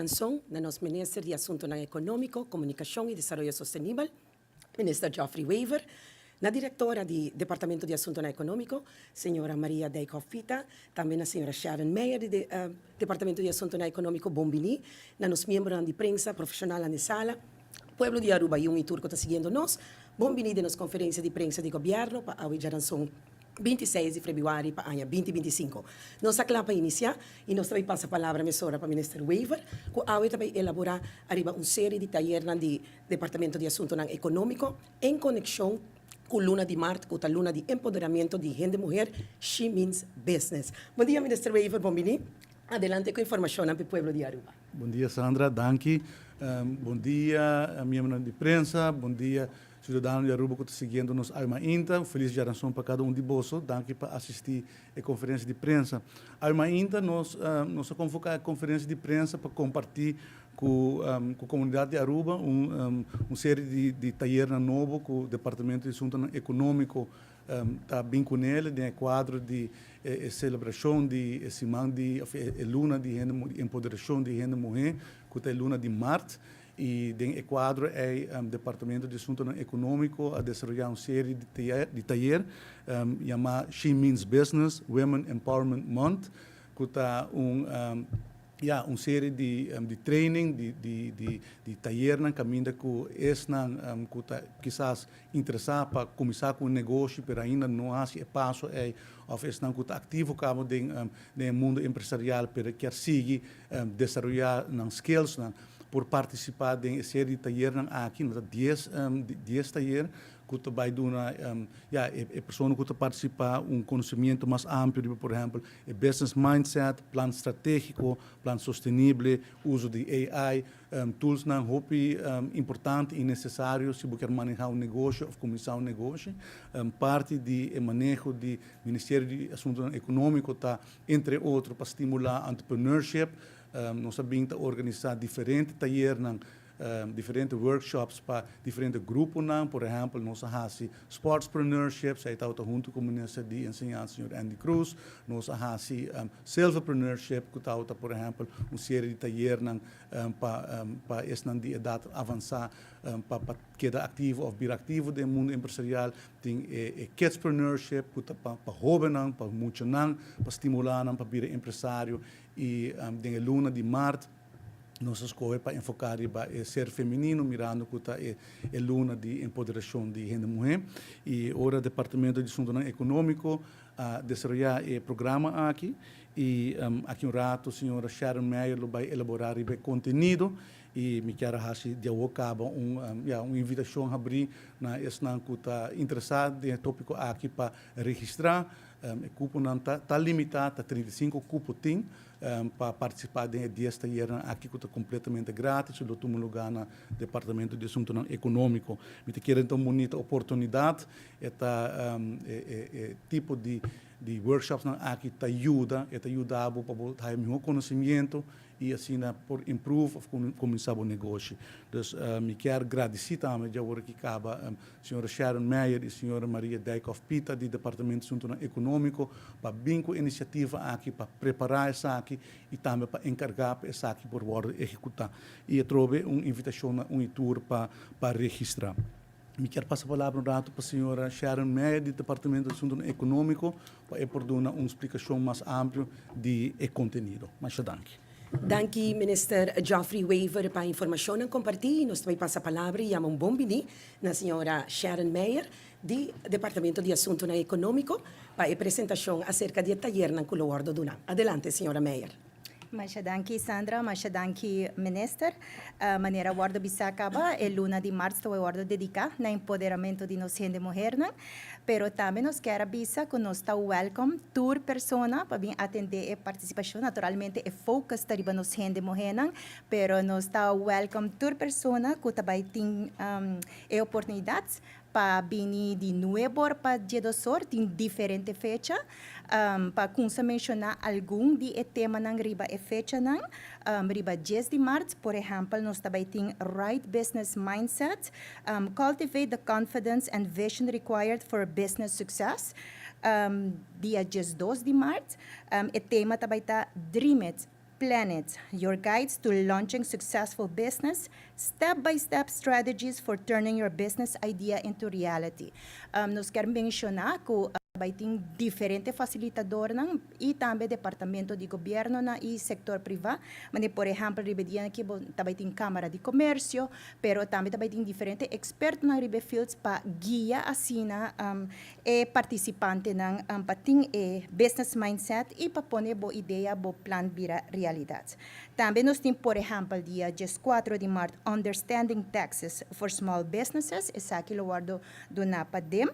Jaranson, na nosso Ministro de Assunto Econômico, Comunicação e Desenvolvimento Sustentável, Ministro Geoffrey Weaver, na diretora do Departamento de Assunto Econômico, senhora Maria Dijkhoff Pita, também a senhora Sharon Meyer, do Departamento de Assunto Econômico, Bombini, na nos membros de prensa profissional na sala, Pueblo de Aruba e Turco está seguindo nós, Bombini de nos conferência de prensa de governo para a Jaranson 26 de fevereiro para o ano 2025. Nós acabamos para iniciar e nós também passa a palavra para o Ministro Weaver, que vai também elaborar uma série de talleres do Departamento de Assunto Econômico em conexão com a Luna de Marte, com a Luna de Empoderamento de Gente Mulher, She Means Business. Bom dia, Ministro Weaver, bom-vindo. Adelante com informação para o Pueblo de Aruba. Bom dia, Sandra, danke. Bom dia, membros de prensa, bom dia, cidadãos de Aruba que estão seguindo-nos ainda. Feliz geração para cada de vocês. Danke para assistir a conferência de prensa. Ainda nós convocamos a conferência de prensa para compartilhar com a comunidade de Aruba uma série de talleres novos que o Departamento de Assunto Econômico está bem com ele, no quadro de celebração de semana de luna de empoderação de gente mulher, que é a luna de Marte. E no quadro é o Departamento de Assunto Econômico a desenvolver uma série de talleres chamada She Means Business, Women Empowerment Month, que está uma série de training, de taller na caminho que está quizás interessado para começar com um negócio, mas ainda não há esse passo, ou que está ativo cabo no mundo empresarial para quer seguir desenvolver skills por participar de série de talleres aqui, 10 talleres que vai dar a pessoa que participa conhecimento mais amplo, por exemplo, business mindset, plano estratégico, plano sustentável, uso de AI, tools importante e necessário se você quer manejar negócio ou começar negócio. Parte do manejo do Ministério de Assuntos Econômicos está, entre outros, para estimular entrepreneurship. Nós sabemos organizar diferentes talleres, diferentes workshops para diferentes grupos. Por exemplo, nós temos sportspreneurship, que está junto com o Ministro de Enseñança, Sr. Andy Cruz. Nós temos self-preneurship, que está, por exemplo, uma série de talleres para essa de idade avançar, para quedar ativo ou vir ativo no mundo empresarial. Tem kidspreneurship, que está para jovens, para muitos, para estimular, para vir empresário. E tem a Luna de Marte, nós escolhemos para enfocar em ser feminino, mirando que está a Luna de Empoderação de Gente Mulher. E agora o Departamento de Assunto Econômico desenvolver o programa aqui. E aqui um rato a senhora Sharon Meyer vai elaborar o conteúdo. E me quero de acaba uma invitação a abrir na essa que está interessado em tópico aqui para registrar. O cupo não está limitado a 35 cupos para participar de 10 talleres aqui que está completamente grátis, do tomo lugar no Departamento de Assunto Econômico. Me quero então bonita oportunidade, tipo de workshops aqui te ajuda para ter melhor conhecimento e assim por improve começar o negócio. Então, me quero agradecer também já agora que acaba a senhora Sharon Meyer e a senhora Maria Dijkhoff Pita do Departamento de Assunto Econômico para vir com a iniciativa aqui para preparar essa aqui e também para encarregar essa aqui por ordem executar. E eu trouxe uma invitação, tour para registrar. Me quero passar a palavra para a senhora Sharon Meyer, do Departamento de Assunto Econômico, para dar uma explicação mais ampla de conteúdo. Muito obrigado. Danke, Minister Geoffrey Weaver, para a informação que compartilhou. Nós também passa a palavra e um bom-vindo na senhora Sharon Meyer, do Departamento de Assunto Econômico, para a apresentação acerca do taller na Culoordo Duna. Adelante, senhora Meyer. Masha danki Sandra, masha danki Minister. Maneira guarda bisa acaba é luna de março é guarda dedicar na empoderamento de nós gente mulher, pero também nós quer bisa que nós está welcome tour persona para vir atender a participação naturalmente é focus tariba nós gente mulher, pero nós está welcome tour persona que também tem oportunidades para vir de novo para dia do sorte em diferente fecha para começar a mencionar algum de tema nang riba e fecha nang riba 10 de março, por exemplo, nós também tem right business mindset, cultivate the confidence and vision required for business success. Dia 2 de março, o tema também está dream it Planet, your guides to launching successful business, step-by-step strategies for turning your business idea into reality. Nos quer mencionar que vai ter diferente facilitador e também departamento de governo e sector privado. Mas, por exemplo, ribedian que também tem câmara de comércio, pero também tem diferente expertos na ribe fields para guia assim e participante para ter business mindset e para pôr boa ideia, boa plan vira realidade. Também nós temos, por exemplo, dia 4 de março, Understanding Taxes for Small Businesses, essa aqui lo guardo do NAPA DEMP.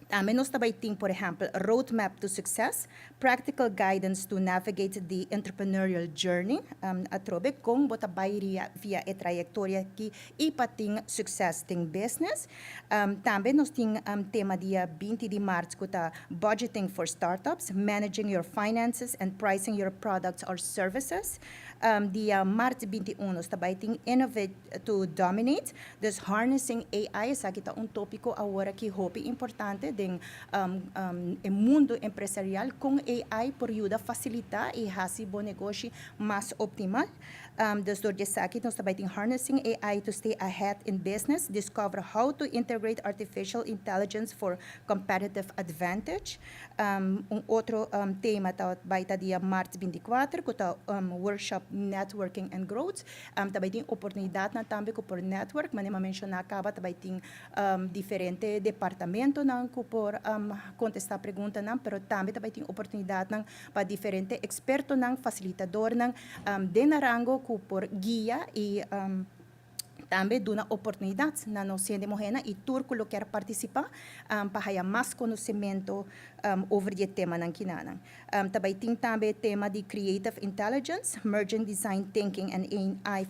Também nós também temos, por exemplo, Roadmap to Success, Practical Guidance to Navigate the Entrepreneurial Journey, atrobe com bota bairia via a trajetória que e para ter sucesso em business. Também nós temos tema dia 20 de março que tá Budgeting for Startups, Managing Your Finances and Pricing Your Products or Services. Dia março 21 nós também temos Innovate to Dominate, dus harnessing AI, essa aqui tá tópico agora que é importante em mundo empresarial com AI por ajuda a facilitar e fazer bom negócio mais optimal. Dus door essa aqui nós também temos harnessing AI to stay ahead in business, discover how to integrate artificial intelligence for competitive advantage. Outro tema vai estar dia março 24, que tá workshop Networking and Growth. Também tem oportunidade também por network, mas nem mencionar acaba também tem diferente departamento que por contestar pergunta pero também tem oportunidade para diferente experto facilitador de narango que por guia e também dá oportunidade na nossa demorena e turco lo quer participar para ter mais conhecimento over o tema ng kinanan. Também tem também tema de Creative Intelligence, Merging Design Thinking and AI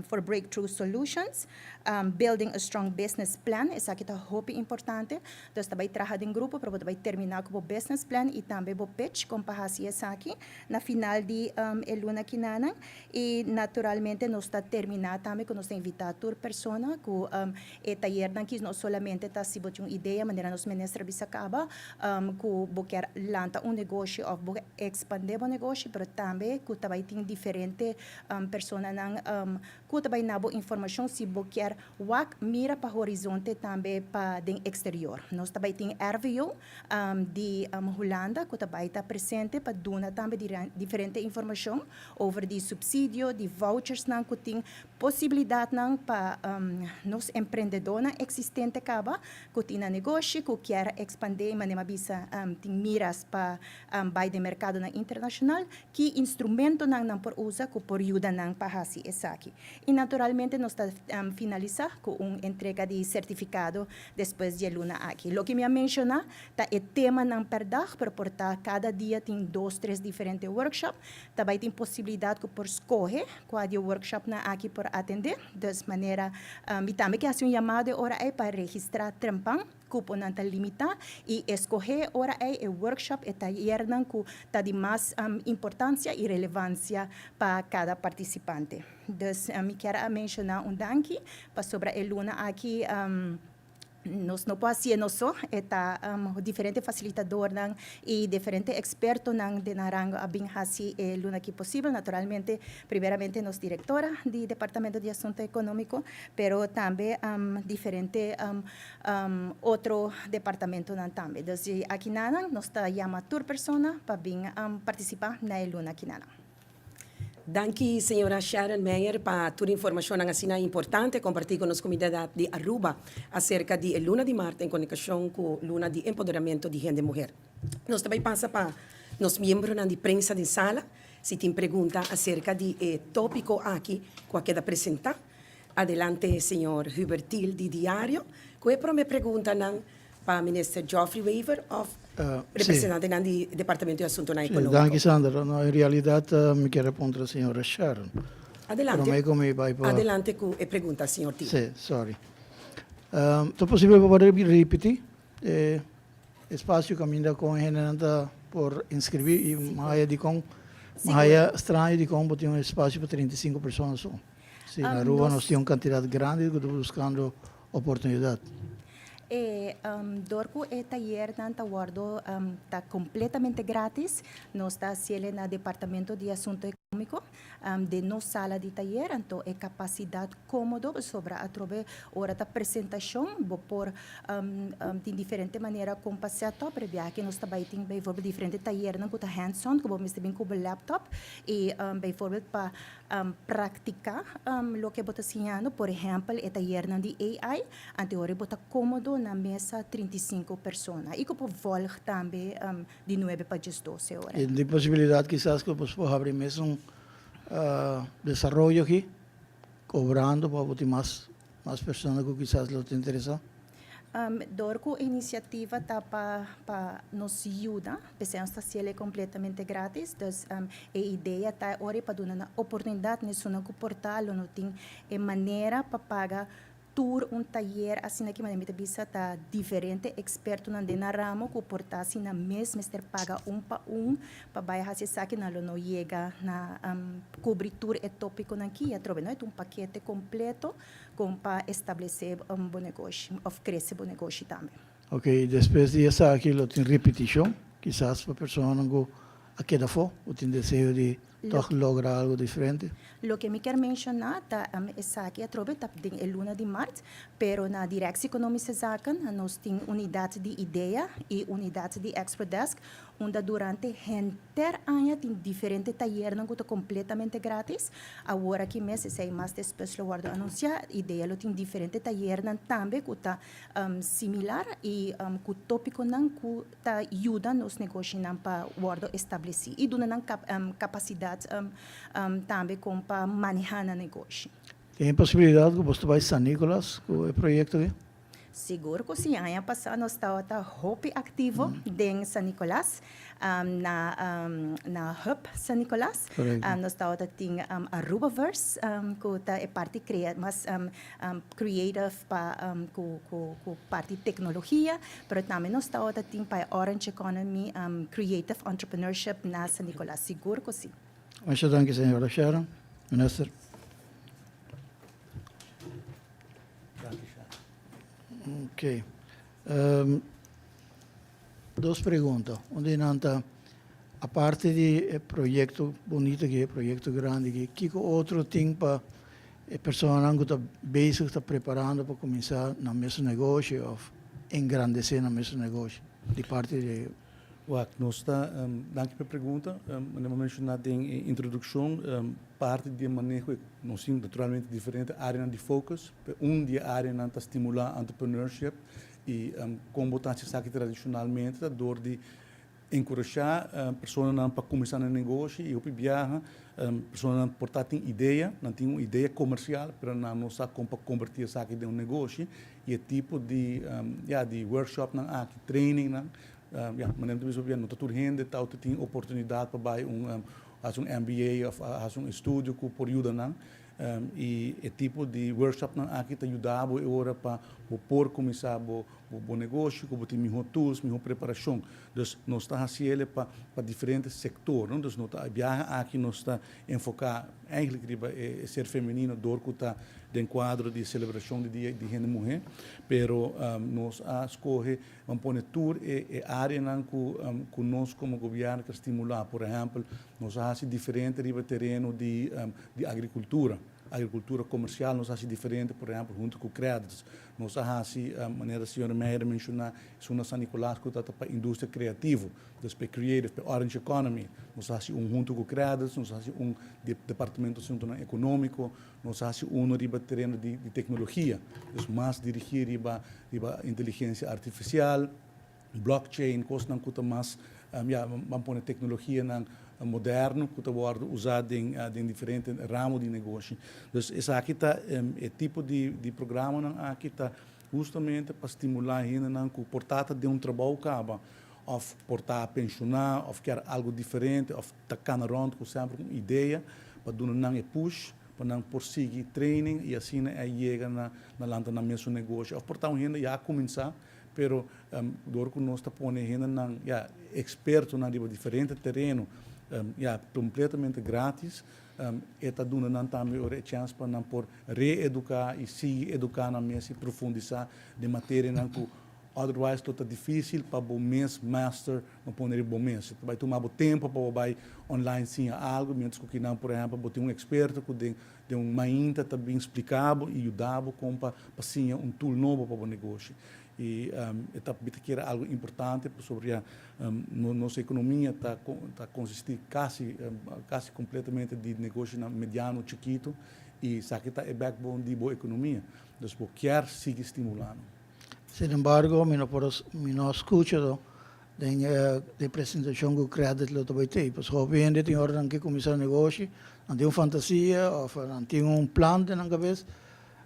for Breakthrough Solutions, Building a Strong Business Plan, essa aqui tá importante. Então, também trabalhar em grupo para também terminar com o business plan e também o pitch com para essa aqui na final de luna kinanan. E naturalmente nós está terminar também com nós invitar a persona que taller que não solamente está se botar uma ideia, maneira nos ministra bisacaba que quer lançar negócio ou expandir o negócio, mas também que também tem diferente pessoas que também na boa informação se quer mira para o horizonte também para o exterior. Nós também tem RVO de Holanda que também está presente para dar também diferente informação over de subsídio, de vouchers que tem possibilidade para nos empreendedores existentes que tem negócio que quer expandir, mas não bisa tem miras para vai de mercado internacional, que instrumento não por usa que por ajuda para fazer essa aqui. E naturalmente nós está finalizar com uma entrega de certificado depois de luna aqui. Lo que me menciona tá é tema não perder, para portar cada dia tem 2, 3 diferentes workshops. Também tem possibilidade que por escolher qual é o workshop na aqui por atender, de maneira e também que hace uma chamada hora é para registrar trampang cupo não está limitado e escolher hora é o workshop e taller que está de mais importância e relevância para cada participante. Então, me quero mencionar danke para sobre a luna aqui. Nós não podemos ser está diferente facilitador e diferente experto de narango a bem assim luna que possível. Naturalmente, primeiramente nós diretora do Departamento de Assunto Econômico, pero também diferente outro departamento também. Então, aqui nós está chamando toda pessoa para bem participar na luna aqui nana. Danke, senhora Sharon Meyer, para toda a informação assim importante compartilhar com a comunidade de Aruba acerca de Luna de Março em conexão com Luna de Empoderamento de Gente Mulher. Nós também passa para os membros de prensa de sala, se tem pergunta acerca de tópico aqui que queda apresentar. Adelante, senhor Hubertil, de Diário, que é para me pergunta para o ministro Geoffrey Weaver, representante do Departamento de Assuntos Econômicos. Danke, Sandra. No, en realidad me quiere apuntar la señora Sharon. Adelante. Adelante con la pregunta, señor Tio. Sí, sorry. ¿Es posible para repetir? Espacio caminda con gente por inscribir y más extraño de cómo tiene un espacio para 35 personas. Sí, en Aruba nos tiene una cantidad grande que estamos buscando oportunidad. Dorco taller está completamente grátis. Nós está haciendo en el Departamento de Asuntos de no sala de taller, então é capacidade cômodo sobre a trobe hora da apresentação, por de diferente maneira como passar top, que nós também bijvoorbeeld diferente taller não com hands-on, como mesmo bem com o laptop e bijvoorbeeld para praticar o que bota ensinando, por exemplo, é taller de AI, então hora bota cômodo na mesa 35 pessoas e como volg também de 9 para 12 horas. E de possibilidade quizás que você pode abrir mesmo desarrollo aqui, cobrando para ter mais pessoas que quizás lhe interessam. Dorco iniciativa tá para nos ajuda, pensamos que é completamente grátis, então a ideia tá ora para dar uma oportunidade nisso não portal, não tem maneira para pagar tour taller assim que maneira bisa tá diferente experto na dena ramo que portar assim na mesma paga para baixar se saque na não chega na cobertura é tópico aqui a trobe não é paquete completo como para estabelecer bom negócio ou crescer bom negócio também. Ok, depois de essa aqui lo tem repetição, quizás para a pessoa não a queda fo, ou tem desejo de lograr algo diferente. Lo que me quero mencionar é aqui a trobe tá em luna de março, pero na direção econômica zaken nós tem unidade de ideia e unidade de expert desk, onde durante enter ano tem diferente taller não custa completamente grátis. Agora que mês se mais depois lo guardo anunciar, ideia lo tem diferente taller não também custa similar e cu tópico não custa ajuda nos negócios não para guardo estabelecer e dona não capacidade também como para manejar o negócio. Tem possibilidade que você vai San Nicolás com o projeto aqui? Seguro que sim, ano passado nós estávamos hope ativo em San Nicolás, na Hub San Nicolás. Nós estávamos tem a Rubaverse, que é parte mais creative para com parte tecnologia, mas também nós estávamos tem para Orange Economy, creative entrepreneurship na San Nicolás. Seguro que sim. Muchas gracias, señora Sharon. Minister. Ok. Duas perguntas. Uma a parte de projeto bonito que é projeto grande que outro tem para pessoas que estão bezig, estão preparando para começar no mesmo negócio ou engrandecer no mesmo negócio. De parte de Nós está, danke pela pergunta. Eu mencionado em introdução, parte de manejo, nós temos naturalmente diferente áreas de foco. De área para estimular entrepreneurship e como botar se sabe tradicionalmente, a dor de encorajar pessoas para começar no negócio e o viajar, pessoas portar tem ideia, não tem uma ideia comercial, para não sabe como convertir isso aqui em negócio e é tipo de workshop, aqui training, mas não toda gente tem oportunidade para fazer um MBA ou um estúdio que por ajuda e é tipo de workshop aqui te ajudava agora para por começar o negócio, como tem melhor tools, melhor preparação. Então nós está fazendo para diferentes setores, então nós está viaja aqui nós está enfocar eigenlijk ser feminino dor que está dentro quadro de celebração de dia de gente mulher, pero nós escolhe vamos pôr tour e área que nós como governo que estimular, por exemplo, nós fazemos diferente riba terreno de agricultura comercial, nós fazemos diferente, por exemplo, junto com créditos. Nós fazemos, a maneira que a senhora Meyer mencionou, isso na San Nicolás, que está para a indústria criativa, para creative, para Orange Economy. Nós fazemos junto com créditos, nós fazemos departamento econômico, nós fazemos riba terreno de tecnologia, mais dirigido riba inteligência artificial, blockchain, coisas que estão mais, vamos pôr tecnologia moderno que está usado em diferentes ramos de negócio. Então, esse aqui está é tipo de programa aqui está justamente para estimular ainda que o portata de trabalho acaba ou portar a pensionar ou quer algo diferente ou tacar na ronda com sempre uma ideia para dar um push para não prosseguir training e assim chega na mesmo negócio ou portar ainda já começar pero dor que nós está pondo ainda experto na diferente terreno completamente grátis está dando também a chance para não por reeducar e seguir educar na mesa e profundizar de matéria que otherwise está difícil para o mês master não poner bom mês. Vai tomar o tempo para vai online sim algo, menos que não, por exemplo, botar experto que de mainta também explicável e ajudava com para sim tool novo para o negócio. E que era algo importante sobre a nossa economia está consistir quase completamente de negócio mediano, chiquito, e isso aqui é backbone de boa economia. Então, quer seguir estimulando. Sin embargo, mi no escucho de presentação que o crédito lo também tem. Pois obviamente tem hora que começar o negócio, não tem uma fantasia, ou não tem plano na cabeça,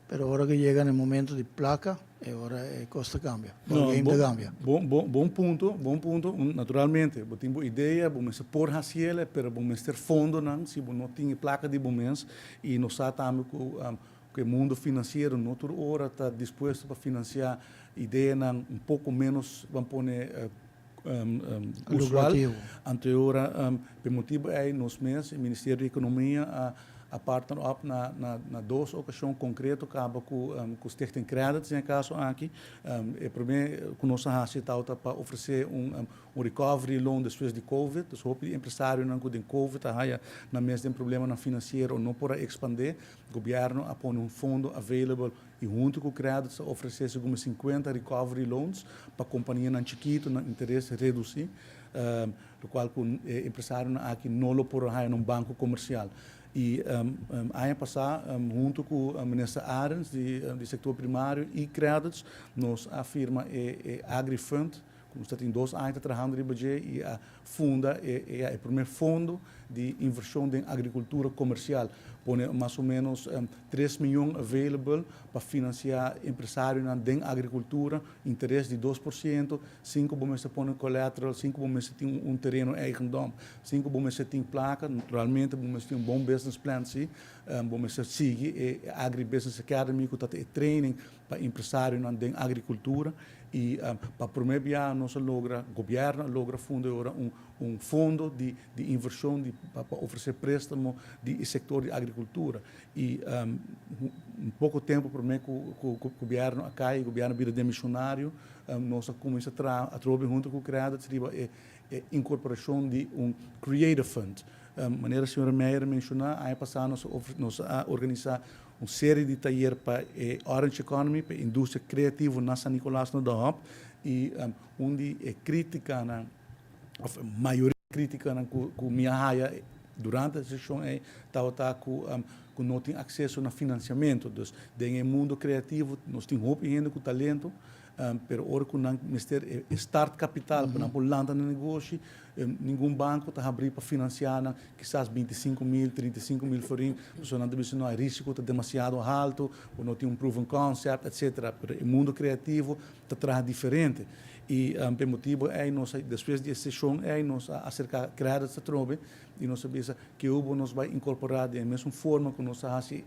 pero agora que chega no momento de placa, agora a costa cambia, o game cambia. Bom ponto. Naturalmente, eu tenho ideia, vamos pôr a cielo, mas vamos ter fundo, não, se não tem placa de momentos, e nós sabemos que o mundo financeiro, noutra hora, está disposto para financiar ideia pouco menos, vamos pôr, usual. Anterior, por motivo é, nos meses, o Ministério da Economia a partner op na duas ocasiões concretas acaba com os Stichting Credits, em caso aqui. Primeiro, com nossa racital para oferecer recovery loan depois de Covid. Então, o empresário não tem Covid, na mesa tem problema na financeiro, não pode expandir. O governo põe fundo available e junto com o crédito oferecer como 50 recovery loans para a companhia não chiquito, não interesse reduzir, o qual o empresário aqui não lo pode num banco comercial. E ano passado, junto com o ministro Arens, do setor primário e créditos, nós afirma AgriFund, como está em 2 anos trabalhando no budget, e a funda é o primeiro fundo de inversão em agricultura comercial. Põe mais ou menos 3 milhões available para financiar empresários na agricultura, interesse de 2%, 5 bombeses põem collateral, 5 bombeses têm terreno eigendom, 5 bombeses têm placa, naturalmente, bombeses têm bom business plan, bombeses seguem Agribusiness Academy, que está training para empresários na agricultura. E para o primeiro ano, o governo logra fundar fundo de inversão para oferecer préstamo do setor de agricultura. E pouco tempo, primeiro, o governo acá, o governo vira demissionário, nós começamos a trabalhar junto com o crédito, a incorporação de Creative Fund. Maneira a senhora Meyer mencionou, ano passado nós organizamos uma série de talleres para a Orange Economy, para a indústria criativa na São Nicolás no Dahop, e onde é crítica, a maioria crítica que minha raia durante a sessão estava com não tem acesso a financiamento. Então, no mundo criativo, nós temos roupa e com talento, pero ora com o Ministério Start Capital, para não lançar no negócio, nenhum banco está abrindo para financiar, quizás 25 mil, 35 mil forinhos, porque não há risco, está demasiado alto, ou não tem proven concept, etc. Pero o mundo criativo está atrás diferente. E por motivo nós depois da sessão nós acerca criar essa trove e nós sabemos que nós vai incorporar da mesma forma que nós fazemos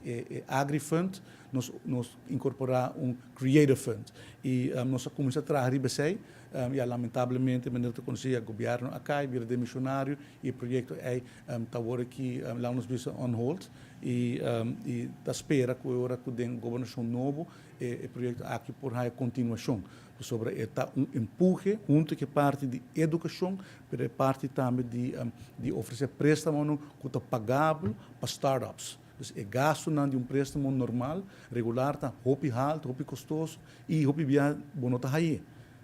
AgriFund, nós incorporar Creative Fund e nós começamos a trabalhar bem e lamentavelmente maneira que conhecia o governo acá vira demissionário e o projeto está agora aqui lá nos bisa on hold e da espera que agora que tem governação novo o projeto aqui por a continuação sobre empurre junto que parte de educação, mas parte também de oferecer préstamo que está pagável para startups. Então, é gasto de préstamo normal, regular, está muito alto, muito custoso e muito bem, não está aí.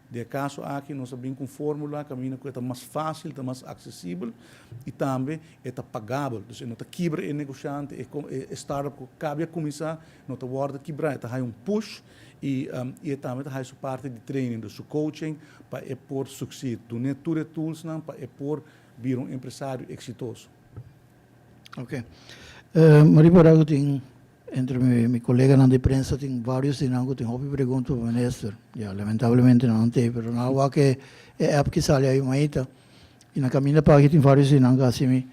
De caso aqui nós sabemos com fórmula caminho que está mais fácil, está mais acessível e também está pagável. Então, não está quebra o negociante, é startup que cabe a começar, não está guarda quebrar, está aí push e também está aí sua parte de training, do seu coaching para por suceder. Do neture tools não para por vir empresário exitoso. Ok. Maria Parago tem entre mi colega na imprensa tem vários dinâmicos, tem hobby pergunta para o ministro. Lamentavelmente não tem, mas na hora que é a que sai aí uma ita e na caminha para aqui tem vários dinâmicos assim,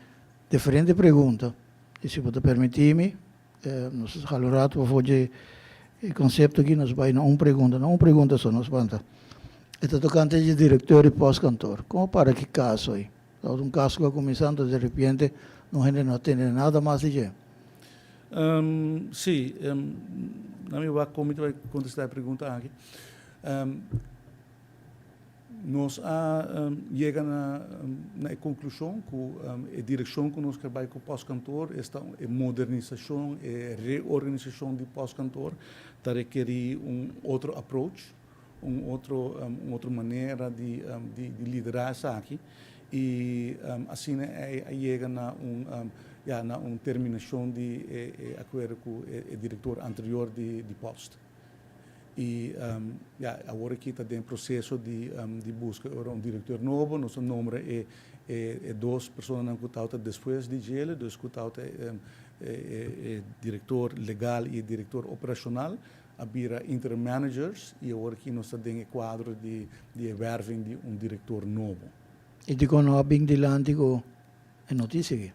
diferentes perguntas. E se você permitir-me, nós valorar para fazer o conceito aqui nós vai não uma pergunta só nós vamos. Está tocante de diretor e pós-cantor. Como para que caso aí? Um caso que está começando de repente não tem nada mais de jeito. Sim, na minha vai contestar a pergunta aqui. nós chegamos na conclusão que a direção que nós trabalhamos com o pós-cantor, esta modernização e reorganização do pós-cantor, está requerir outro approach, outra maneira de liderar isso aqui. E assim chega na terminação de acordo com o diretor anterior de posto. E agora aqui está em processo de busca de diretor novo. Nosso número é 2 pessoas que estão depois de ele, 2 que estão diretor legal e diretor operacional. Havia intermanagers e agora aqui nós estamos em quadro de werving de diretor novo. E de quando há bem dilante com a notícia aqui?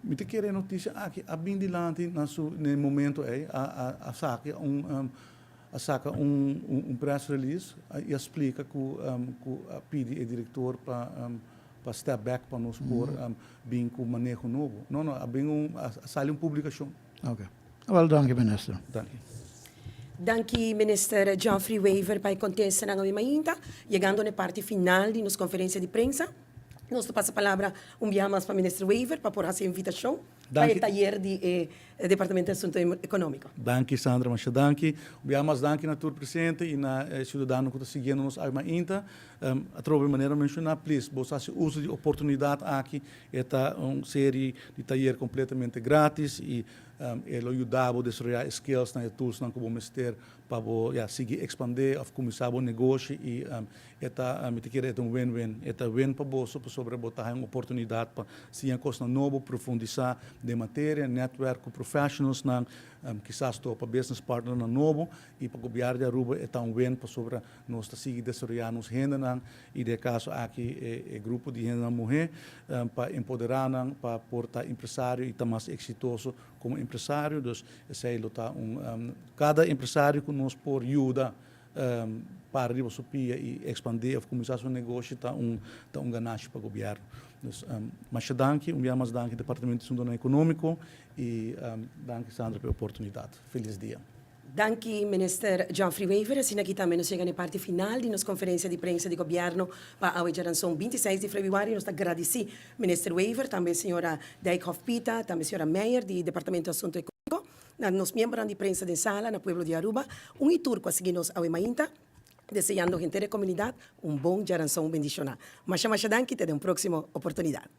Me te quero notícia aqui, há bem dilante no momento saca press release e explica que pede o diretor para step back para nós por bem com manejo novo. Não, há bem sai uma publicação. Ok. Well, dank u, minister. Dank u. Danke, Minister Geoffrey Wever, para acontecer na ainda, chegando na parte final de nossa conferência de imprensa. Nós passa a palavra enviamos para o Ministro Wever para por essa invitação para o taller de Departamento de Assunto Econômico. Danke, Sandra, mas danke. Enviamos danke na tour presente e na cidadão que está seguindo nos ainda. A troca de maneira mencionar, please, você usa de oportunidade aqui, esta série de taller completamente grátis e ele ajudava a desenvolver skills na tools na como ministério para seguir expandir, começar o negócio e esta me quer é win-win, esta win para você para sobrebotar uma oportunidade para se coisa nova aprofundar de matéria, network com profissionals na quizás estou para business partner na novo e para o governo de Aruba é um win para sobre nós seguir desenvolver nos renda e de caso aqui é grupo de renda mulher para empoderar para portar empresário e estar mais exitoso como empresário, então esse tá cada empresário que nos por ajuda para arriba subir e expandir ou começar seu negócio tá ganância para o governo. Mas danke, enviamos danke ao Departamento de Assunto Econômico e danke Sandra pela oportunidade. Feliz dia. Danke, Minister Geoffrey Wever. Assim aqui também nos chega na parte final de nossa conferência de imprensa de governo para a geração 26 de fevereiro. Nós agradecemos Minister Wever, também a senhora Dijkhoff Pita, também a senhora Meyer, do Departamento de Assunto Econômico, nos membros de imprensa de sala no pueblo de Aruba, turco a seguir-nos ao Emainta, desejando a gente da comunidade bom geração bendicional. Mas danke, até uma próxima oportunidade.